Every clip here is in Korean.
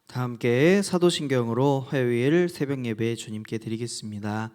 다 함께 사도신경으로 화요일 새벽 예배 주님께 드리겠습니다.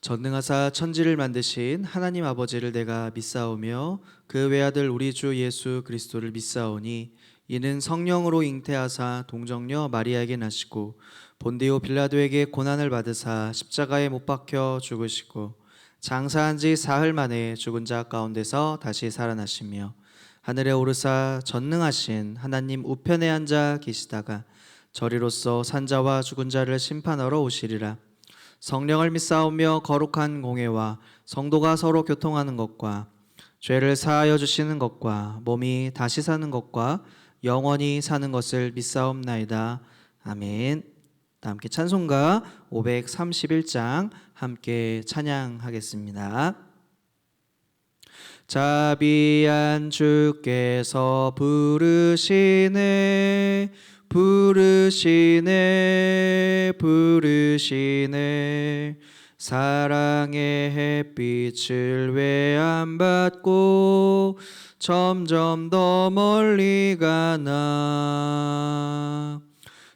전능하사 천지를 만드신 하나님 아버지를 내가 믿사오며 그 외아들 우리 주 예수 그리스도를 믿사오니 이는 성령으로 잉태하사 동정녀 마리아에게 나시고 본디오 빌라도에게 고난을 받으사 십자가에 못 박혀 죽으시고 장사한 지 사흘 만에 죽은 자 가운데서 다시 살아나시며 하늘에 오르사 전능하신 하나님 우편에 앉아 계시다가 저리로서 산자와 죽은 자를 심판하러 오시리라. 성령을 믿사오며 거룩한 공회와 성도가 서로 교통하는 것과 죄를 사하여 주시는 것과 몸이 다시 사는 것과 영원히 사는 것을 믿사옵나이다. 아멘. 다 함께 찬송가 531장 함께 찬양하겠습니다. 자비한 주께서 부르시네 부르시네 부르시네 사랑의 햇빛을 왜 안 받고 점점 더 멀리 가나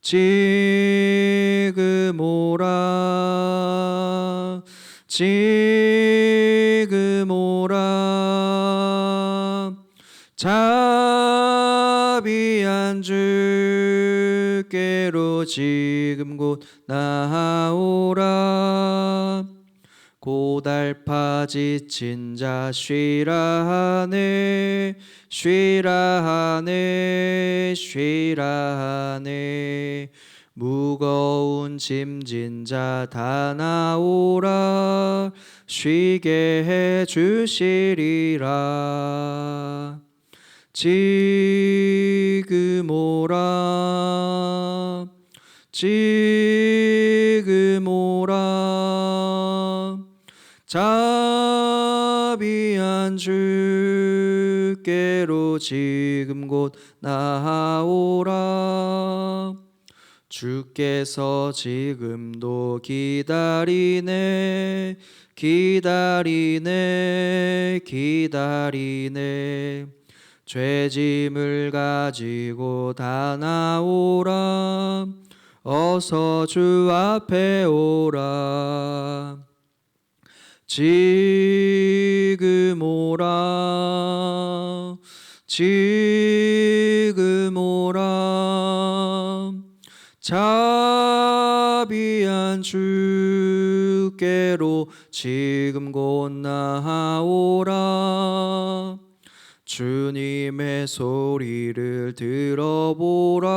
지금 오라 지금 오라 자비한 주께로 지금 곧 나아오라 고달파 지친 자 쉬라 하네 쉬라 하네 쉬라 하네 무거운 짐진 자 다 나오라 쉬게 해 주시리라 지금 오라 지금 오라 자비한 주께로 지금 곧 나아오라 주께서 지금도 기다리네 기다리네 기다리네 죄짐을 가지고 다 나오라 어서 주 앞에 오라 지금 오라 지금 오라 자비한 주께로 지금 곧 나아오라 주님의 소리를 들어보라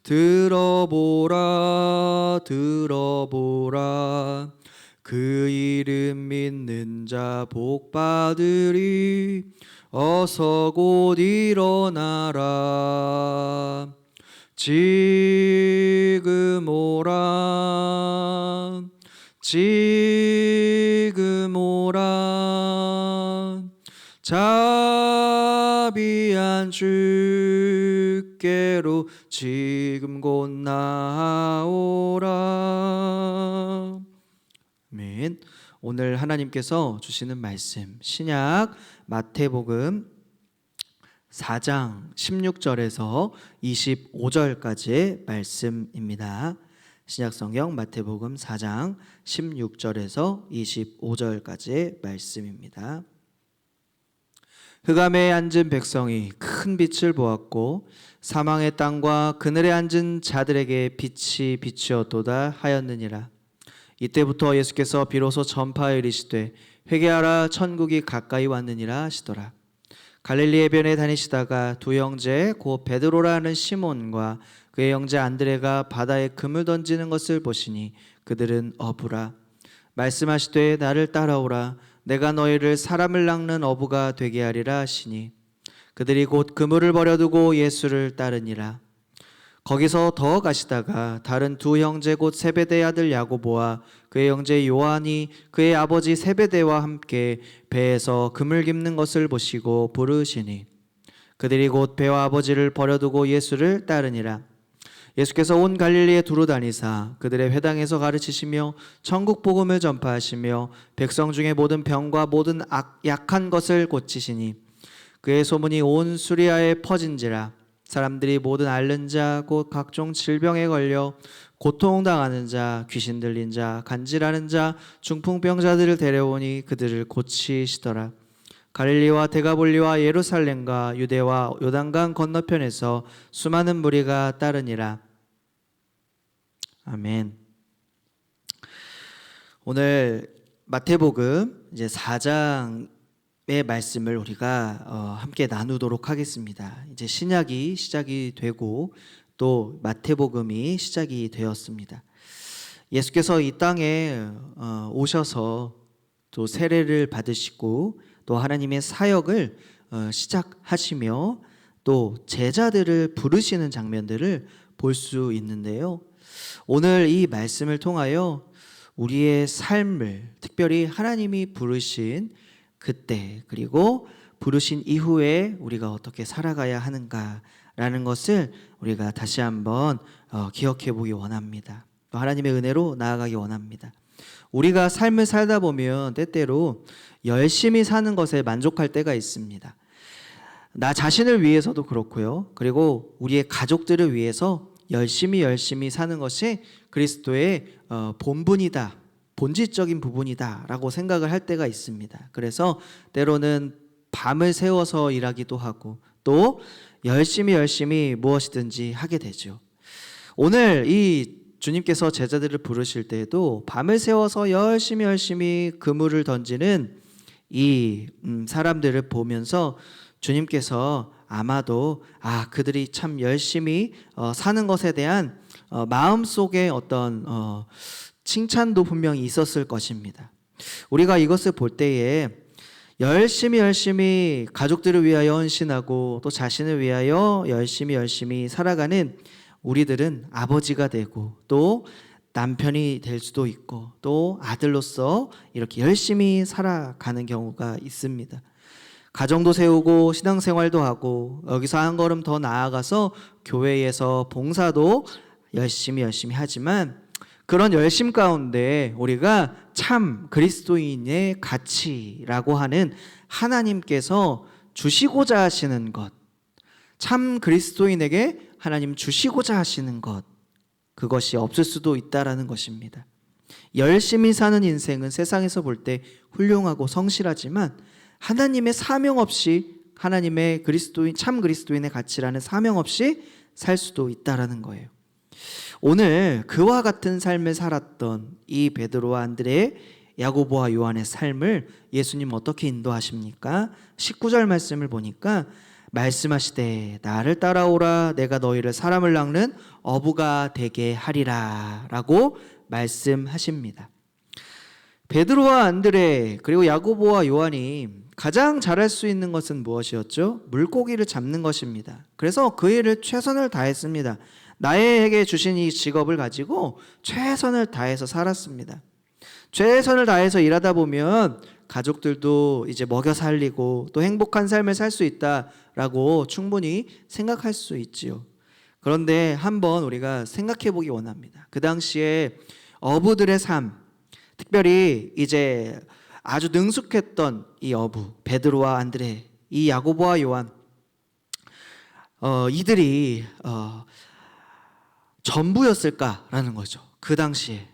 들어보라 들어보라 그 이름 믿는 자 복 받으리 어서 곧 일어나라 지금 오라 지금 오라 자비한 주께로 지금 곧 나아오라. 아멘. 오늘 하나님께서 주시는 말씀 신약 마태복음 4장 16절에서 25절까지의 말씀입니다. 신약성경 마태복음 4장 16절에서 25절까지의 말씀입니다. 흑암에 앉은 백성이 큰 빛을 보았고 사망의 땅과 그늘에 앉은 자들에게 빛이 비추었도다 하였느니라. 이때부터 예수께서 비로소 전파하여 이르시되 회개하라 천국이 가까이 왔느니라 하시더라. 갈릴리 해변에 다니시다가 두 형제 곧 베드로라 하는 시몬과 그의 형제 안드레가 바다에 금을 던지는 것을 보시니 그들은 어부라. 말씀하시되 나를 따라오라. 내가 너희를 사람을 낚는 어부가 되게 하리라 하시니 그들이 곧 그물을 버려두고 예수를 따르니라. 거기서 더 가시다가 다른 두 형제 곧 세베대의 아들 야고보와 그의 형제 요한이 그의 아버지 세베대와 함께 배에서 그물 깁는 것을 보시고 부르시니 그들이 곧 배와 아버지를 버려두고 예수를 따르니라. 예수께서 온 갈릴리에 두루 다니사 그들의 회당에서 가르치시며 천국 복음을 전파하시며 백성 중에 모든 병과 모든 약한 것을 고치시니 그의 소문이 온 수리아에 퍼진지라. 사람들이 모든 앓는 자 곧 각종 질병에 걸려 고통당하는 자, 귀신 들린 자, 간질하는 자, 중풍병자들을 데려오니 그들을 고치시더라. 갈릴리와 데가볼리와 예루살렘과 유대와 요단강 건너편에서 수많은 무리가 따르니라. 아멘. 오늘 마태복음 이제 4장의 말씀을 우리가 함께 나누도록 하겠습니다. 이제 신약이 시작이 되고 또 마태복음이 시작이 되었습니다. 예수께서 이 땅에 오셔서 또 세례를 받으시고 또 하나님의 사역을 시작하시며 또 제자들을 부르시는 장면들을 볼 수 있는데요. 오늘 이 말씀을 통하여 우리의 삶을 특별히 하나님이 부르신 그때 그리고 부르신 이후에 우리가 어떻게 살아가야 하는가라는 것을 우리가 다시 한번 기억해 보기 원합니다. 또 하나님의 은혜로 나아가기 원합니다. 우리가 삶을 살다 보면 때때로 열심히 사는 것에 만족할 때가 있습니다. 나 자신을 위해서도 그렇고요. 그리고 우리의 가족들을 위해서 열심히 사는 것이 그리스도의 본분이다, 본질적인 부분이다 라고 생각을 할 때가 있습니다. 그래서 때로는 밤을 새워서 일하기도 하고 또 열심히 무엇이든지 하게 되죠. 오늘 이 주님께서 제자들을 부르실 때에도 밤을 새워서 열심히 그물을 던지는 이 사람들을 보면서 주님께서 아마도 그들이 참 열심히 사는 것에 대한 마음속에 어떤 칭찬도 분명히 있었을 것입니다. 우리가 이것을 볼 때에 열심히 가족들을 위하여 헌신하고 또 자신을 위하여 열심히 살아가는 우리들은 아버지가 되고 또 남편이 될 수도 있고 또 아들로서 이렇게 열심히 살아가는 경우가 있습니다. 가정도 세우고 신앙생활도 하고 여기서 한 걸음 더 나아가서 교회에서 봉사도 열심히 하지만 그런 열심 가운데 우리가 참 그리스도인의 가치라고 하는 하나님께서 주시고자 하시는 것, 참 그리스도인에게 하나님 주시고자 하시는 것, 그것이 없을 수도 있다라는 것입니다. 열심히 사는 인생은 세상에서 볼 때 훌륭하고 성실하지만 하나님의 사명 없이 하나님의 그리스도인, 참 그리스도인의 가치라는 사명 없이 살 수도 있다라는 거예요. 오늘 그와 같은 삶을 살았던 이 베드로와 안드레, 야고보와 요한의 삶을 예수님 어떻게 인도하십니까? 19절 말씀을 보니까 말씀하시되 나를 따라오라 내가 너희를 사람을 낚는 어부가 되게 하리라 라고 말씀하십니다. 베드로와 안드레 그리고 야고보와 요한이 가장 잘할 수 있는 것은 무엇이었죠? 물고기를 잡는 것입니다. 그래서 그 일을 최선을 다했습니다. 나에게 주신 이 직업을 가지고 최선을 다해서 살았습니다. 최선을 다해서 일하다 보면 가족들도 이제 먹여 살리고 또 행복한 삶을 살 수 있다라고 충분히 생각할 수 있지요. 그런데 한번 우리가 생각해 보기 원합니다. 그 당시에 어부들의 삶, 특별히 이제 아주 능숙했던 이 어부 베드로와 안드레, 이 야고보와 요한, 이들이 전부였을까라는 거죠. 그 당시에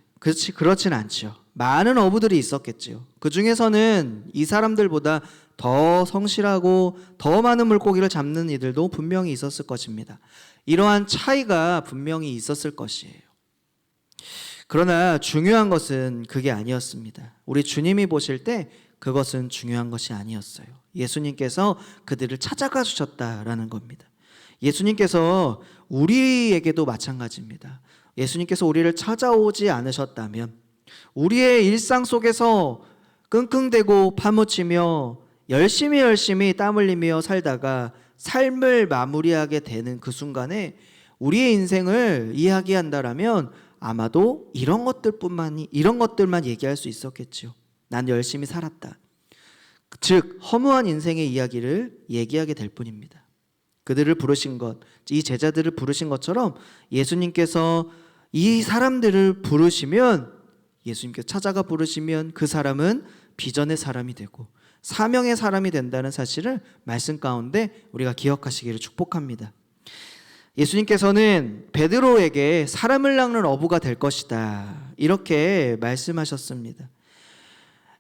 그렇진 않죠. 많은 어부들이 있었겠지요. 그 중에서는 이 사람들보다 더 성실하고 더 많은 물고기를 잡는 이들도 분명히 있었을 것입니다. 이러한 차이가 분명히 있었을 것이에요. 그러나 중요한 것은 그게 아니었습니다. 우리 주님이 보실 때 그것은 중요한 것이 아니었어요. 예수님께서 그들을 찾아가 주셨다라는 겁니다. 예수님께서 우리에게도 마찬가지입니다. 예수님께서 우리를 찾아오지 않으셨다면 우리의 일상 속에서 끙끙대고 파묻히며 열심히 땀 흘리며 살다가 삶을 마무리하게 되는 그 순간에 우리의 인생을 이야기한다라면 아마도 이런 것들만 얘기할 수 있었겠죠. 난 열심히 살았다. 즉 허무한 인생의 이야기를 얘기하게 될 뿐입니다. 그들을 부르신 것, 이 제자들을 부르신 것처럼 예수님께서 이 사람들을 부르시면, 예수님께서 찾아가 부르시면 그 사람은 비전의 사람이 되고 사명의 사람이 된다는 사실을 말씀 가운데 우리가 기억하시기를 축복합니다. 예수님께서는 베드로에게 사람을 낚는 어부가 될 것이다, 이렇게 말씀하셨습니다.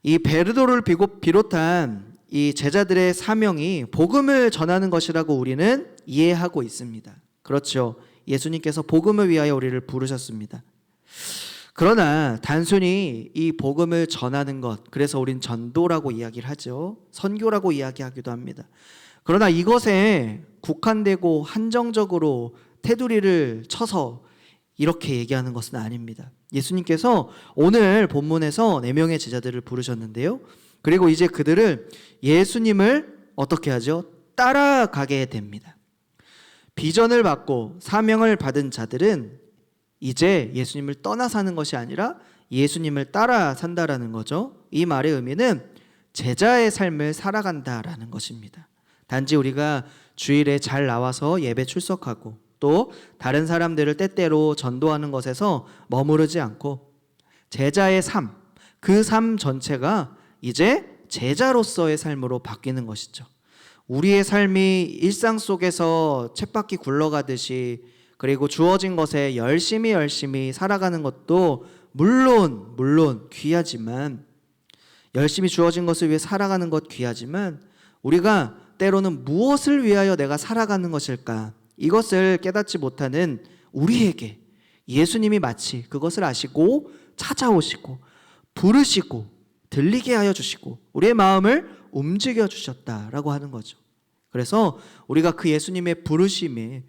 이 베드로를 비롯한 이 제자들의 사명이 복음을 전하는 것이라고 우리는 이해하고 있습니다. 그렇죠. 예수님께서 복음을 위하여 우리를 부르셨습니다. 그러나 단순히 이 복음을 전하는 것, 그래서 우린 전도라고 이야기를 하죠. 선교라고 이야기하기도 합니다. 그러나 이것에 국한되고 한정적으로 테두리를 쳐서 이렇게 얘기하는 것은 아닙니다. 예수님께서 오늘 본문에서 4명의 제자들을 부르셨는데요. 그리고 이제 그들을 예수님을 어떻게 하죠? 따라가게 됩니다. 비전을 받고 사명을 받은 자들은 이제 예수님을 떠나 사는 것이 아니라 예수님을 따라 산다라는 거죠. 이 말의 의미는 제자의 삶을 살아간다라는 것입니다. 단지 우리가 주일에 잘 나와서 예배 출석하고 또 다른 사람들을 때때로 전도하는 것에서 머무르지 않고 제자의 삶, 그 삶 전체가 이제 제자로서의 삶으로 바뀌는 것이죠. 우리의 삶이 일상 속에서 쳇바퀴 굴러가듯이, 그리고 주어진 것에 열심히 살아가는 것도 물론 귀하지만, 열심히 주어진 것을 위해 살아가는 것 귀하지만, 우리가 때로는 무엇을 위하여 내가 살아가는 것일까, 이것을 깨닫지 못하는 우리에게 예수님이 마치 그것을 아시고 찾아오시고 부르시고 들리게 하여 주시고 우리의 마음을 움직여 주셨다라고 하는 거죠. 그래서 우리가 그 예수님의 부르심에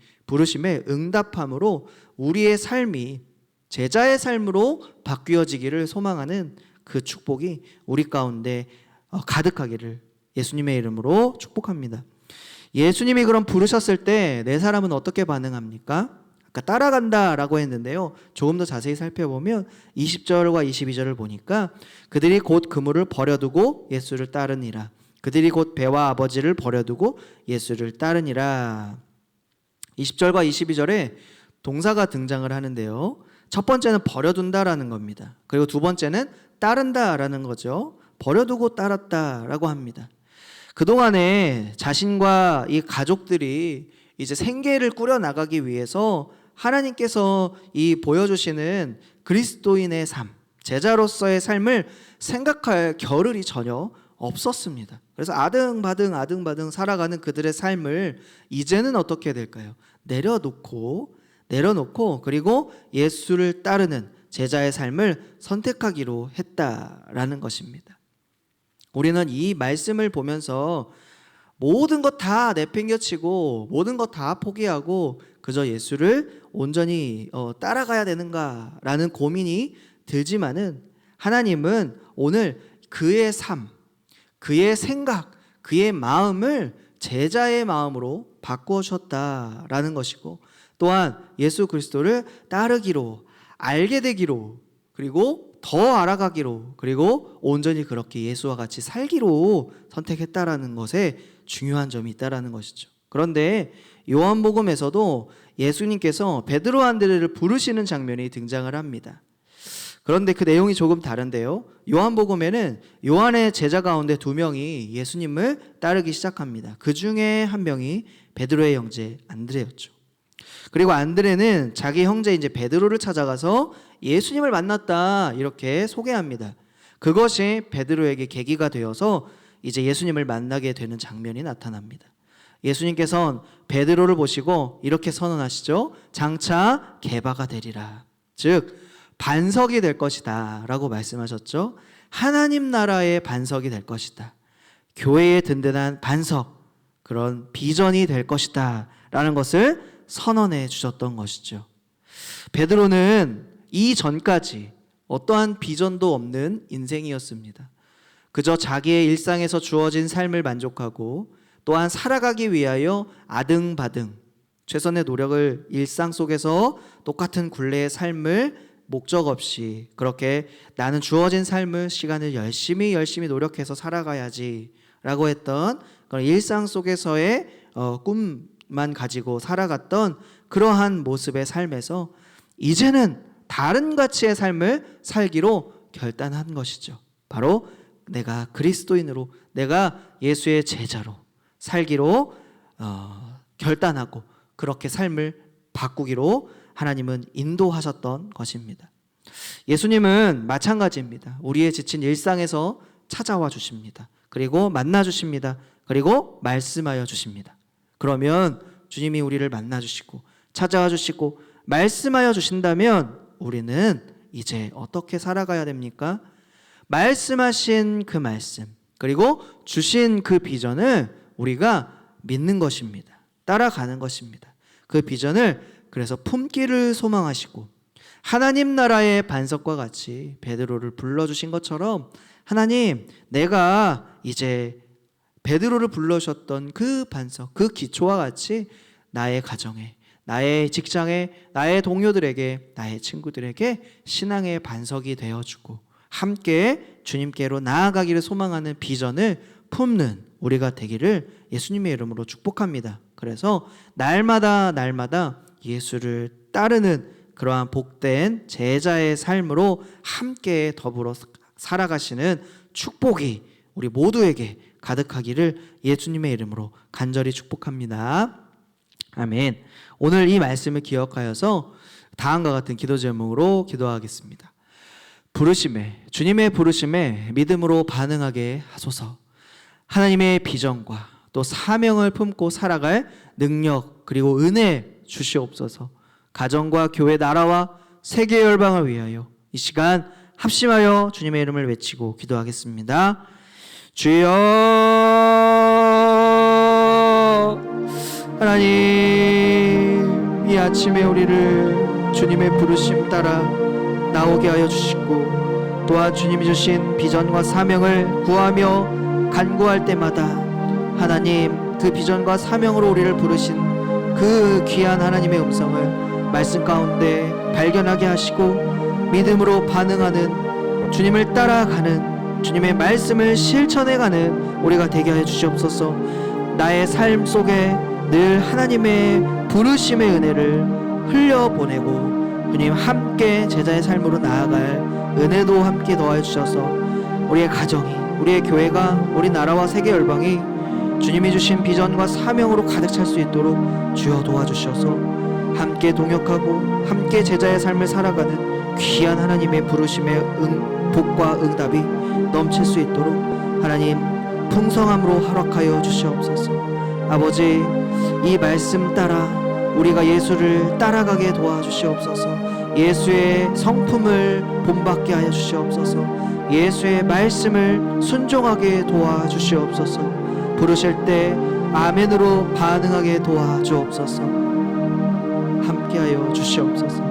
응답함으로 우리의 삶이 제자의 삶으로 바뀌어지기를 소망하는 그 축복이 우리 가운데 가득하기를 예수님의 이름으로 축복합니다. 예수님이 그럼 부르셨을 때 네 사람은 어떻게 반응합니까? 아까 따라간다라고 했는데요. 조금 더 자세히 살펴보면 20절과 22절을 보니까 그들이 곧 그물을 버려두고 예수를 따르니라. 그들이 곧 배와 아버지를 버려두고 예수를 따르니라. 20절과 22절에 동사가 등장을 하는데요. 첫 번째는 버려둔다라는 겁니다. 그리고 두 번째는 따른다라는 거죠. 버려두고 따랐다라고 합니다. 그동안에 자신과 이 가족들이 이제 생계를 꾸려나가기 위해서 하나님께서 이 보여주시는 그리스도인의 삶, 제자로서의 삶을 생각할 겨를이 전혀 없었습니다. 그래서 아등바등 살아가는 그들의 삶을 이제는 어떻게 될까요? 내려놓고 그리고 예수를 따르는 제자의 삶을 선택하기로 했다라는 것입니다. 우리는 이 말씀을 보면서 모든 것 다 내팽겨치고 모든 것 다 포기하고 그저 예수를 온전히 따라가야 되는가라는 고민이 들지만은, 하나님은 오늘 그의 삶, 그의 생각, 그의 마음을 제자의 마음으로 바꾸어 주셨다라는 것이고, 또한 예수 그리스도를 따르기로, 알게 되기로, 그리고 더 알아가기로, 그리고 온전히 그렇게 예수와 같이 살기로 선택했다라는 것에 중요한 점이 있다라는 것이죠. 그런데 요한복음에서도 예수님께서 베드로 안드레를 부르시는 장면이 등장을 합니다. 그런데 그 내용이 조금 다른데요. 요한복음에는 요한의 제자 가운데 2명이 예수님을 따르기 시작합니다. 그 중에 한 명이 베드로의 형제 안드레였죠. 그리고 안드레는 자기 형제 이제 베드로를 찾아가서 예수님을 만났다 이렇게 소개합니다. 그것이 베드로에게 계기가 되어서 이제 예수님을 만나게 되는 장면이 나타납니다. 예수님께서는 베드로를 보시고 이렇게 선언하시죠. 장차 게바가 되리라. 즉 반석이 될 것이다 라고 말씀하셨죠. 하나님 나라의 반석이 될 것이다. 교회의 든든한 반석, 그런 비전이 될 것이다 라는 것을 선언해 주셨던 것이죠. 베드로는 이전까지 어떠한 비전도 없는 인생이었습니다. 그저 자기의 일상에서 주어진 삶을 만족하고 또한 살아가기 위하여 아등바등 최선의 노력을 일상 속에서 똑같은 굴레의 삶을 목적 없이 그렇게 나는 주어진 삶을 시간을 열심히 노력해서 살아가야지 라고 했던 그런 일상 속에서의 꿈만 가지고 살아갔던 그러한 모습의 삶에서 이제는 다른 가치의 삶을 살기로 결단한 것이죠. 바로 내가 그리스도인으로, 내가 예수의 제자로 살기로 결단하고 그렇게 삶을 바꾸기로 하나님은 인도하셨던 것입니다. 예수님은 마찬가지입니다. 우리의 지친 일상에서 찾아와 주십니다. 그리고 만나 주십니다. 그리고 말씀하여 주십니다. 그러면 주님이 우리를 만나 주시고 찾아와 주시고 말씀하여 주신다면 우리는 이제 어떻게 살아가야 됩니까? 말씀하신 그 말씀, 그리고 주신 그 비전을 우리가 믿는 것입니다. 따라가는 것입니다. 그 비전을 그래서 품기를 소망하시고 하나님 나라의 반석과 같이 베드로를 불러주신 것처럼 하나님, 내가 이제 베드로를 불러주셨던 그 반석, 그 기초와 같이 나의 가정에, 나의 직장에, 나의 동료들에게, 나의 친구들에게 신앙의 반석이 되어주고 함께 주님께로 나아가기를 소망하는 비전을 품는 우리가 되기를 예수님의 이름으로 축복합니다. 그래서 날마다 예수를 따르는 그러한 복된 제자의 삶으로 함께 더불어 살아가시는 축복이 우리 모두에게 가득하기를 예수님의 이름으로 간절히 축복합니다. 아멘. 오늘 이 말씀을 기억하여서 다음과 같은 기도 제목으로 기도하겠습니다. 주님의 부르심에 믿음으로 반응하게 하소서. 하나님의 비전과 또 사명을 품고 살아갈 능력 그리고 은혜 주시옵소서. 가정과 교회, 나라와 세계 열방을 위하여 이 시간 합심하여 주님의 이름을 외치고 기도하겠습니다. 주여, 하나님, 이 아침에 우리를 주님의 부르심 따라 나오게 하여 주시고 또한 주님이 주신 비전과 사명을 구하며 간구할 때마다 하나님, 그 비전과 사명으로 우리를 부르신 그 귀한 하나님의 음성을 말씀 가운데 발견하게 하시고 믿음으로 반응하는, 주님을 따라가는, 주님의 말씀을 실천해가는 우리가 되게 하여 주시옵소서. 나의 삶 속에 늘 하나님의 부르심의 은혜를 흘려보내고 주님 함께 제자의 삶으로 나아갈 은혜도 함께 더하여 주셔서 우리의 가정이, 우리의 교회가, 우리 나라와 세계 열방이 주님이 주신 비전과 사명으로 가득 찰 수 있도록 주여 도와주셔서 함께 동역하고 함께 제자의 삶을 살아가는 귀한 하나님의 부르심의 복과 응답이 넘칠 수 있도록 하나님 풍성함으로 허락하여 주시옵소서. 아버지, 이 말씀 따라 우리가 예수를 따라가게 도와주시옵소서. 예수의 성품을 본받게 하여 주시옵소서. 예수의 말씀을 순종하게 도와주시옵소서. 부르실 때 아멘으로 반응하게 도와주옵소서. 함께하여 주시옵소서.